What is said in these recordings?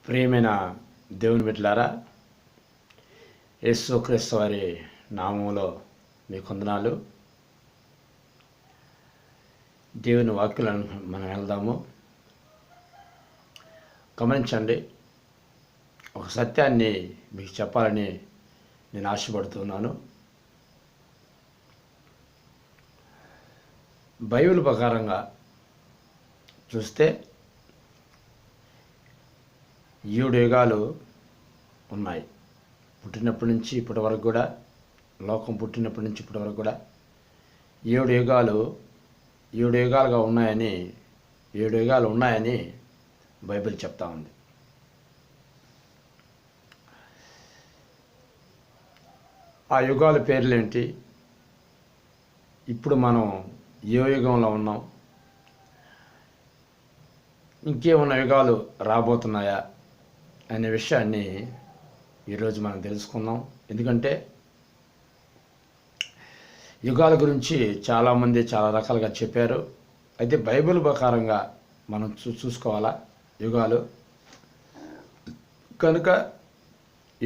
ప్రియమైన దేవుని బిడ్డలారా, యేసుక్రీస్తు వారి నామములో మీకు వందనాలు. దేవుని వాక్యాలను మనం వెళ్దాము. గమనించండి, ఒక సత్యాన్ని మీకు చెప్పాలని నేను ఆశపడుతున్నాను. బైబిల్ ప్రకారంగా చూస్తే 7 యుగాలు ఉన్నాయి. పుట్టినప్పటి నుంచి ఇప్పటి వరకు కూడా, లోకం పుట్టినప్పటి నుంచి ఇప్పటి వరకు కూడా 7 యుగాలుగా ఉన్నాయని 7 యుగాలు ఉన్నాయని బైబిల్ చెప్తా ఉంది. ఆ యుగాల పేర్లేంటి? ఇప్పుడు మనం ఏ యుగంలో ఉన్నాం? ఇంకేమన్నా యుగాలు రాబోతున్నాయా అనే విషయాన్ని ఈరోజు మనం తెలుసుకుందాం. ఎందుకంటే యుగాల గురించి చాలామంది చాలా రకాలుగా చెప్పారు. అయితే బైబిల్ ప్రకారంగా మనం చూసుకోవాలా యుగాలు. కనుక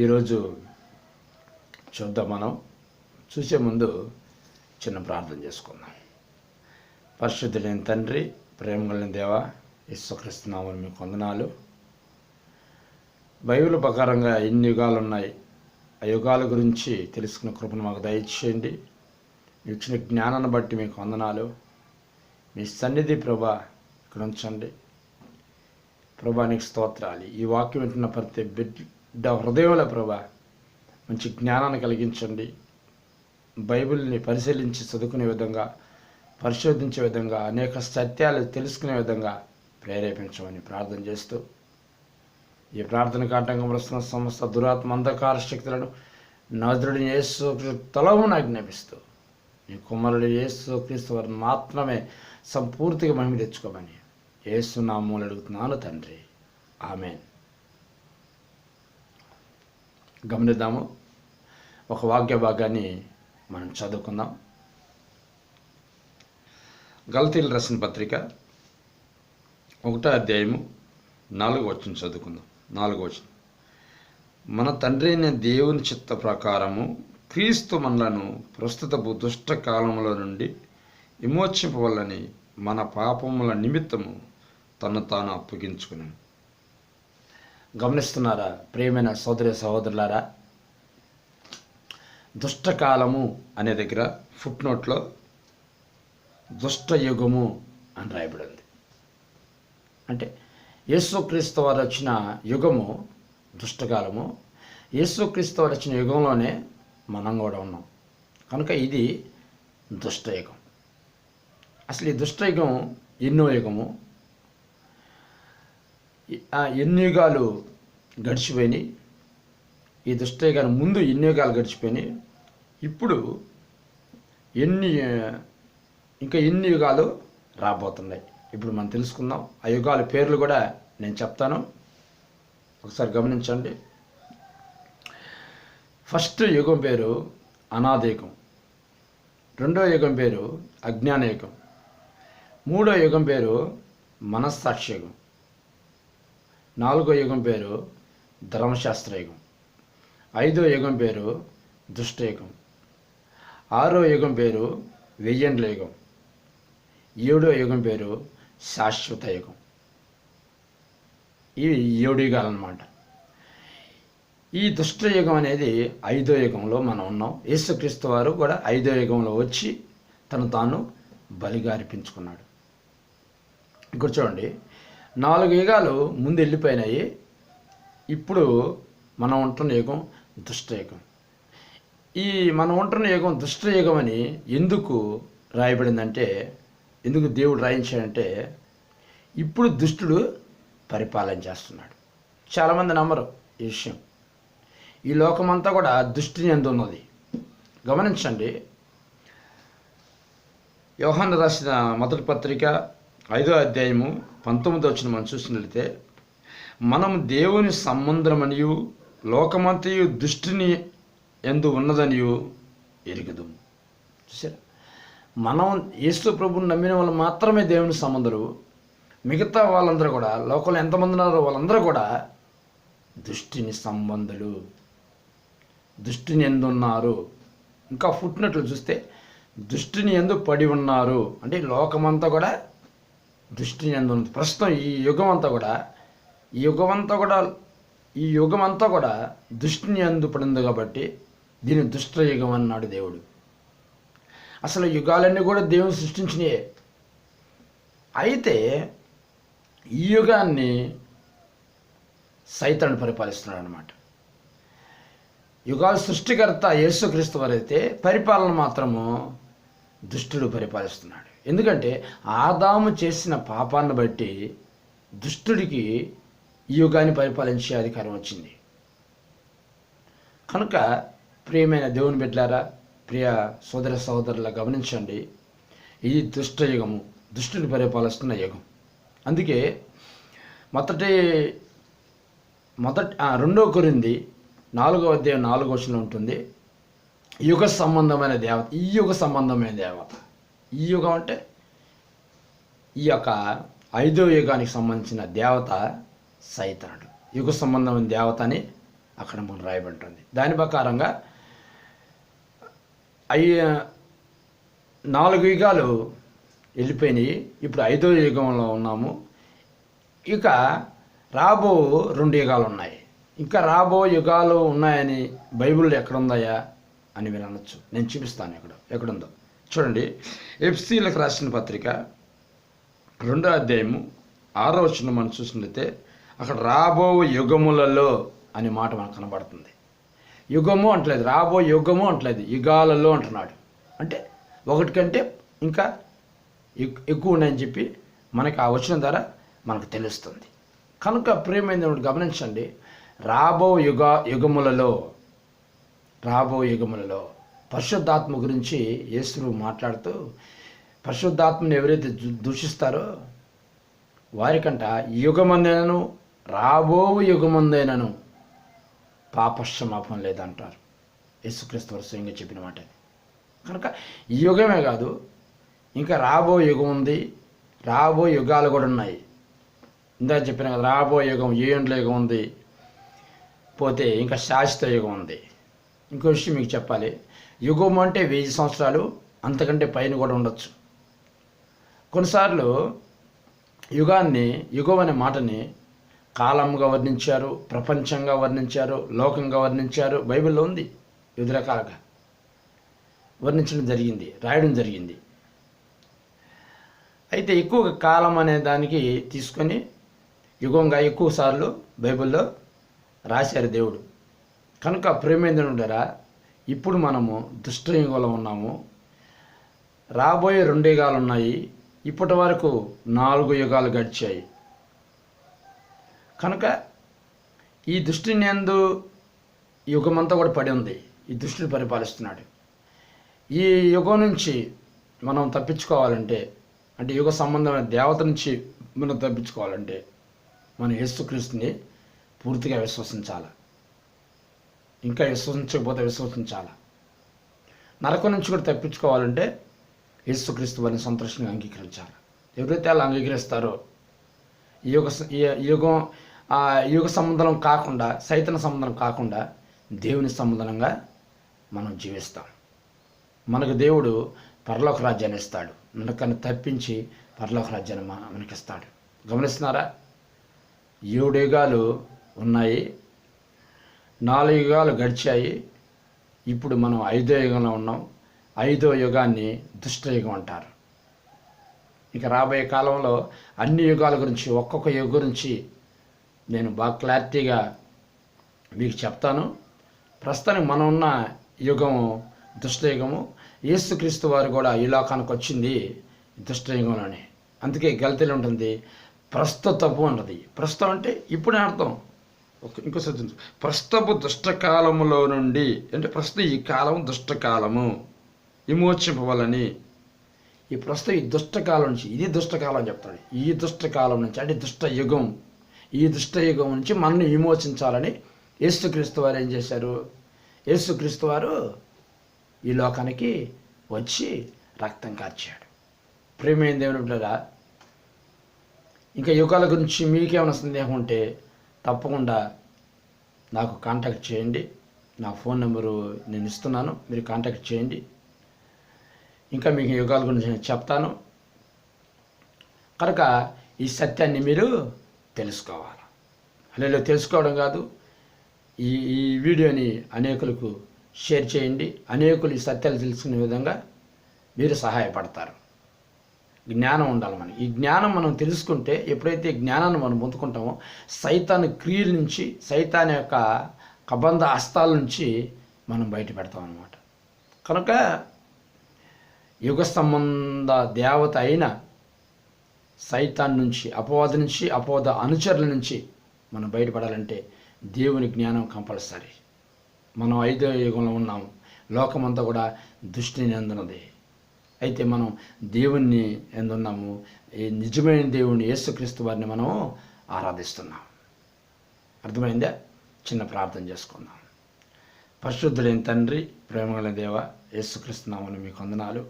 ఈరోజు చూద్దాం. మనం చూసే ముందు చిన్న ప్రార్థన చేసుకుందాం. పరిశుద్ధులైన తండ్రి, ప్రేమ కలిగిన దేవా, యేసుక్రీస్తు నామమున మీకు వందనాలు. బైబిల్ ప్రకారంగా ఎన్ని యుగాలు ఉన్నాయి, ఆ యుగాల గురించి తెలుసుకున్న కృపను మాకు దయచేయండి. మీరు ఇచ్చిన జ్ఞానాన్ని బట్టి మీకు వందనాలు. మీ సన్నిధి ప్రభా ఇక్కడ ఉంచండి. ప్రభా నీకు స్తోత్రాలు. ఈ వాక్యం వింటున్న ప్రతి బిడ్డ హృదయంలో ప్రభా మంచి జ్ఞానాన్ని కలిగించండి. బైబిల్ని పరిశీలించి చదువుకునే విధంగా, పరిశోధించే విధంగా, అనేక సత్యాలు తెలుసుకునే విధంగా ప్రేరేపించమని ప్రార్థన చేస్తూ, ఈ ప్రార్థనకు ఆటంకం వస్తున్న సమస్త దురాత్మ అంధకార శక్తులను నజరుడిని యేసు తలమును ఆజ్ఞాపిస్తూ, నీ కుమారుడు యేసుక్రీస్తు వారిని మాత్రమే సంపూర్తిగా మహిమ తెచ్చుకోమని యేసు నామములో అడుగుతున్నాను తండ్రి, ఆమేన్. గమనిద్దాము. ఒక వాక్య భాగాన్ని మనం చదువుకుందాం. గలతీయులు రాసిన పత్రిక 1వ అధ్యాయము 4వ వచనం చదువుకుందాం. 4వ వచనం. మన తండ్రి అయిన దేవుని చిత్త ప్రకారము క్రీస్తు మనలను ప్రస్తుతపు దుష్ట కాలములో నుండి విమోచింపవలని మన పాపముల నిమిత్తము తను తాను అప్పగించుకున్నాను. గమనిస్తున్నారా ప్రియమైన సహోదరులారా? దుష్టకాలము అనే దగ్గర ఫుట్ నోట్లో దుష్టయుగము అని రాయబడింది. అంటే యేసుక్రీస్తు వారు వచ్చిన యుగము దుష్టకాలము. యేసుక్రీస్తు వారు వచ్చిన యుగంలోనే మనం కూడా ఉన్నాం. కనుక ఇది దుష్టయుగం. అసలు ఈ దుష్టయుగం ఎన్నో యుగము, ఎన్ని యుగాలు గడిచిపోయినాయి. ఈ దుష్టయుగాన్ని ముందు ఎన్ని యుగాలు గడిచిపోయినాయి. ఇప్పుడు ఇంకా ఎన్ని యుగాలు రాబోతున్నాయి ఇప్పుడు మనం తెలుసుకుందాం. ఆ యుగాల పేర్లు కూడా నేను చెప్తాను, ఒకసారి గమనించండి. ఫస్ట్ యుగం పేరు అనాదియుగం. 2వ యుగం పేరు అజ్ఞాన యుగం. 3వ యుగం పేరు మనస్సాక్షి యుగం. 4వ యుగం పేరు ధర్మశాస్త్ర యుగం. 5వ యుగం పేరు దుష్టయుగం. 6వ యుగం పేరు వెయ్యేండ్ల యుగం. 7వ యుగం పేరు శాశ్వత యుగం. ఇవి 7 యుగాలు అన్నమాట. ఈ దుష్టయుగం అనేది 5వ యుగంలో మనం ఉన్నాం. యేసుక్రీస్తు వారు కూడా 5వ యుగంలో వచ్చి తను తాను బలిగా అర్పించుకున్నాడు. ఇక్కడ చూడండి, 4 యుగాలు ముందు వెళ్ళిపోయినాయి. ఇప్పుడు మనం ఉంటున్న యుగం దుష్టయుగం. ఈ మనం ఉంటున్న యుగం దుష్టయుగం అని ఎందుకు రాయబడిందంటే, ఎందుకు దేవుడు రాయించాడంటే, ఇప్పుడు దుష్టుడు పరిపాలన చేస్తున్నాడు. చాలామంది నమ్మరు ఈ విషయం. ఈ లోకమంతా కూడా దుష్టుని యందు ఉన్నది. గమనించండి, యోహాను రాసిన మొదటి పత్రిక 5వ అధ్యాయము 19వ వచనం మనం చూసినట్లయితే, మనం దేవుని సంబంధమనియు లోకమంతయు దుష్టుని యందు ఉన్నదనియు ఎరుగుదుము. చూసారా? మనం యేసు ప్రభువుని నమ్మిన వాళ్ళు మాత్రమే దేవుని సంబంధులు. మిగతా వాళ్ళందరూ కూడా, లోకంలో ఎంతమంది ఉన్నారో వాళ్ళందరూ కూడా దుష్టుని సంబంధులు, దుష్టుని ఎందున్నారు. ఇంకా పుట్టినట్లు చూస్తే దుష్టుని ఎందు పడి ఉన్నారు అంటే లోకమంతా కూడా దుష్టుని ఎందు ఉంది. ప్రస్తుతం ఈ యుగం అంతా కూడా దుష్టుని ఎందు పడింది కాబట్టి దీన్ని దుష్ట యుగం అన్నాడు దేవుడు. అసలు యుగాలన్నీ కూడా దేవుడు సృష్టించినయే. అయితే ఈ యుగాన్ని సైతానుడు పరిపాలిస్తున్నాడు అన్నమాట. యుగాల సృష్టికర్త యేసుక్రీస్తు వారైతే పరిపాలన మాత్రము దుష్టుడు పరిపాలిస్తున్నాడు. ఎందుకంటే ఆదాము చేసిన పాపాన్ని బట్టి దుష్టుడికి ఈ యుగాన్ని పరిపాలించే అధికారం వచ్చింది. కనుక ప్రియమైన దేవుని బిడ్డలారా, ప్రియ సోదర సహోదరుల గమనించండి, ఇది దుష్ట యుగము, దుష్టుడు పరిపాలిస్తున్న యుగం. అందుకే రెండో కొరింథీ 4వ అధ్యాయం 4వ వచనంలో ఉంటుంది, యుగ సంబంధమైన దేవత. ఈ యుగ సంబంధమైన దేవత, ఈ యుగం అంటే ఈ యొక్క 5వ యుగానికి సంబంధించిన దేవత సైతానుడు. యుగ సంబంధమైన దేవత అని అక్కడ మనం రాయబడుతుంది. దాని ప్రకారంగా 4 యుగాలు వెళ్ళిపోయినాయి. ఇప్పుడు 5వ యుగంలో ఉన్నాము. ఇక రాబో 2 యుగాలు ఉన్నాయి. ఇంకా రాబో యుగాలు ఉన్నాయని బైబిల్లో ఎక్కడుందయ్యా అని మీరు అనొచ్చు. నేను చూపిస్తాను ఎక్కడుందో. చూడండి, ఎఫ్సీలకు రాసిన పత్రిక 2వ అధ్యాయము 6వ వచనం మనం చూసినట్లయితే అక్కడ రాబో యుగములలో అనే మాట మనకు కనబడుతుంది. యుగము అంటలేదు, రాబో యుగము అంటలేదు, యుగాలలో అంటున్నాడు. అంటే ఒకటి కంటే ఇంకా ఎక్కువ ఉన్నాయని చెప్పి మనకి ఆ వచనం ద్వారా మనకు తెలుస్తుంది. కనుక ప్రియమైన గమనించండి, రాబో యుగములలో పరిశుద్ధాత్మ గురించి యేసు మాట్లాడుతూ పరిశుద్ధాత్మని ఎవరైతే దూషిస్తారో వారికంట యుగమందైనను రాబో యుగమందైనను పాపక్షమాపణ లేదంటారు. యేసుక్రీస్తు వారు స్వయంగా చెప్పిన మాట. కనుక ఈ యుగమే కాదు, ఇంకా రాబో యుగం ఉంది, రాబో యుగాలు కూడా ఉన్నాయి. ఇందాక చెప్పిన కదా, రాబో యుగం, ఏండ్ల యుగం ఉంది, పోతే ఇంకా శాశ్వత యుగం ఉంది. ఇంకో విషయం మీకు చెప్పాలి, యుగం అంటే 1000 సంవత్సరాలు, అంతకంటే పైన కూడా ఉండొచ్చు. కొన్నిసార్లు యుగం అనే మాటని కాలంగా వర్ణించారు, ప్రపంచంగా వర్ణించారు, లోకంగా వర్ణించారు. బైబిల్లో ఉంది, వివిధ రకాలుగా వర్ణించడం జరిగింది, రాయడం జరిగింది. అయితే ఎక్కువ కాలం అనే దానికి తీసుకొని యుగంగా ఎక్కువ సార్లు బైబిల్లో రాశారు దేవుడు. కనుక ప్రేమేంద్రుడారా, ఇప్పుడు మనము దుష్టయుగంలో ఉన్నాము. రాబోయే 2 యుగాలు ఉన్నాయి. ఇప్పటి వరకు 4 యుగాలు గడిచాయి. కనుక ఈ దుష్టుని యందు యుగమంతా కూడా పడి ఉంది. ఈ దుష్టుడు పరిపాలిస్తున్నాడు. ఈ యుగం నుంచి మనం తప్పించుకోవాలంటే, అంటే యుగ సంబంధమైన దేవత నుంచి మనం తప్పించుకోవాలంటే మనం యేసుక్రీస్తుని పూర్తిగా విశ్వసించాలి. ఇంకా విశ్వసించకపోతే విశ్వసించాలి. నరకం నుంచి కూడా తప్పించుకోవాలంటే యేసుక్రీస్తు వారిని సంతోషంగా అంగీకరించాలి. ఎవరైతే అలా అంగీకరిస్తారో ఈ యుగ సంబంధం కాకుండా, సైతన సంబంధం కాకుండా దేవుని సంబంధంగా మనం జీవిస్తాం. మనకు దేవుడు పరలోక రాజ్యాన్ని ఇస్తాడు. నరకాన్ని తప్పించి పరలోక రాజ్యాన్ని మనకిస్తాడు. గమనిస్తున్నారా? 7 యుగాలు ఉన్నాయి, 4 యుగాలు గడిచాయి. ఇప్పుడు మనం 5వ యుగంలో ఉన్నాం. 5వ యుగాన్ని దుష్టయుగం అంటారు. ఇక రాబోయే కాలంలో అన్ని యుగాల గురించి, ఒక్కొక్క యుగం గురించి నేను బాగా క్లారిటీగా మీకు చెప్తాను. ప్రస్తుతానికి మనం ఉన్న యుగము దుష్టయుగము. యేసుక్రీస్తు వారు కూడా ఈ లోకానికి వచ్చింది దుష్టయుగంలోనే. అందుకే గలితీలో ఉంటుంది ప్రస్తుతపు అన్నది. ప్రస్తుతం అంటే ఇప్పుడే అర్థం. ఇంకోసారి ప్రస్తుతపు దుష్టకాలములో నుండి అంటే ప్రస్తుతం ఈ కాలం దుష్టకాలము విమోచింపవాలని. ఈ ప్రస్తుతం ఈ దుష్టకాలం నుంచి, ఇది దుష్టకాలం అని చెప్తాడు. ఈ దుష్టకాలం నుంచి అంటే దుష్టయుగం, ఈ దుష్టయుగం నుంచి మనల్ని విమోచించాలని యేసుక్రీస్తు వారు ఏం చేశారు? యేసుక్రీస్తు వారు ఈ లోకానికి వచ్చి రక్తం కార్చాడు. ప్రేమైన దేవుని బిడ్డలారా, ఇంకా యుగాల గురించి మీకేమైనా సందేహం ఉంటే తప్పకుండా నాకు కాంటాక్ట్ చేయండి. నా ఫోన్ నెంబరు నేను ఇస్తున్నాను, మీరు కాంటాక్ట్ చేయండి. ఇంకా మీకు యుగాల గురించి నేను చెప్తాను. కనుక ఈ సత్యాన్ని మీరు తెలుసుకోవాలి. అలా తెలుసుకోవడం కాదు, ఈ ఈ వీడియోని అనేకులకు షేర్ చేయండి. అనేకులు ఈ సత్యాలు తెలుసుకునే విధంగా మీరు సహాయపడతారు. జ్ఞానం ఉండాలి మనకి. ఈ జ్ఞానం మనం తెలుసుకుంటే, ఎప్పుడైతే జ్ఞానాన్ని మనం పొందుకుంటామో, సైతాను క్రియల నుంచి, సైతాన్ యొక్క కబంధ హస్తాల నుంచి మనం బయటపెడతాం అన్నమాట. కనుక యుగ సంబంధ దేవత అయిన సైతాన్ నుంచి, అపవాది నుంచి, అపవాద అనుచరుల నుంచి మనం బయటపడాలంటే దేవుని జ్ఞానం కంపల్సరీ. మనం 5వ యుగంలో ఉన్నాము. లోకమంతా కూడా దుష్టిని అందున్నది. అయితే మనం దేవుణ్ణి ఎందున్నాము, ఈ నిజమైన దేవుని యేసుక్రీస్తు వారిని మనం ఆరాధిస్తున్నాం. అర్థమైందా? చిన్న ప్రార్థన చేసుకుందాం. పరిశుద్ధులైన తండ్రి, ప్రేమగల దేవ, యేసుక్రీస్తు నామమున మీకు వందనాలు.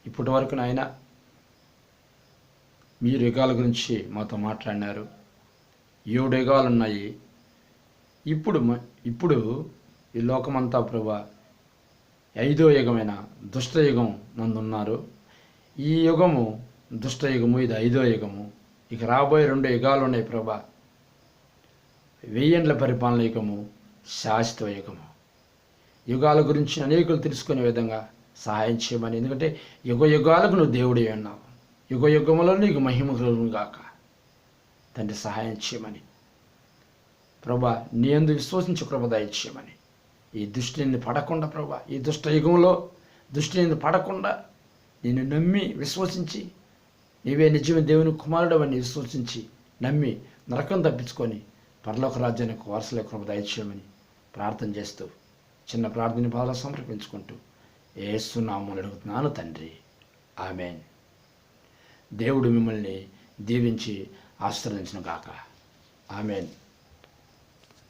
ఇప్పటి వరకు నాయన మీరు యుగాల గురించి మాతో మాట్లాడినారు. 7 యుగాలు ఉన్నాయి. ఇప్పుడు ఈ లోకమంతా ప్రభా 5వ యుగమైన దుష్టయుగం నందున్నారు. ఈ యుగము దుష్టయుగము, ఇది 5వ యుగము. ఇక రాబోయే 2 యుగాలు ఉన్నాయి ప్రభా. 1000 ఏండ్ల పరిపాలన యుగము, శాశ్వత యుగము. యుగాల గురించి అనేకులు తెలుసుకునే విధంగా సహాయం చేయమని. ఎందుకంటే యుగ యుగాలకు నువ్వు దేవుడే ఉన్నావు. యుగ యుగములో నీకు మహిమ కలుగును గాక. తండ్రి సహాయం చేయమని ప్రభా, నీ యందు విశ్వసించు కృప దయచేయమని. ఈ దృష్టిని పడకుండా ప్రభా, ఈ దుష్ట యుగంలో దృష్టిని పడకుండా నేను నమ్మి విశ్వసించి, నీవే నిజమైన దేవుని కుమారుడు అని విశ్వసించి నమ్మి నరకం తప్పించుకొని పరలోక రాజ్యానికి వారసుల కృప దయచేయమని ప్రార్థన చేస్తూ చిన్న ప్రార్థన పాదాలు సమర్పించుకుంటూ యేసు నామములో అడుగుతున్నాను తండ్రి, ఆమేన్. దేవుడు మిమ్మల్ని దీవించి ఆశీర్వదించును గాక. ఆమేన్.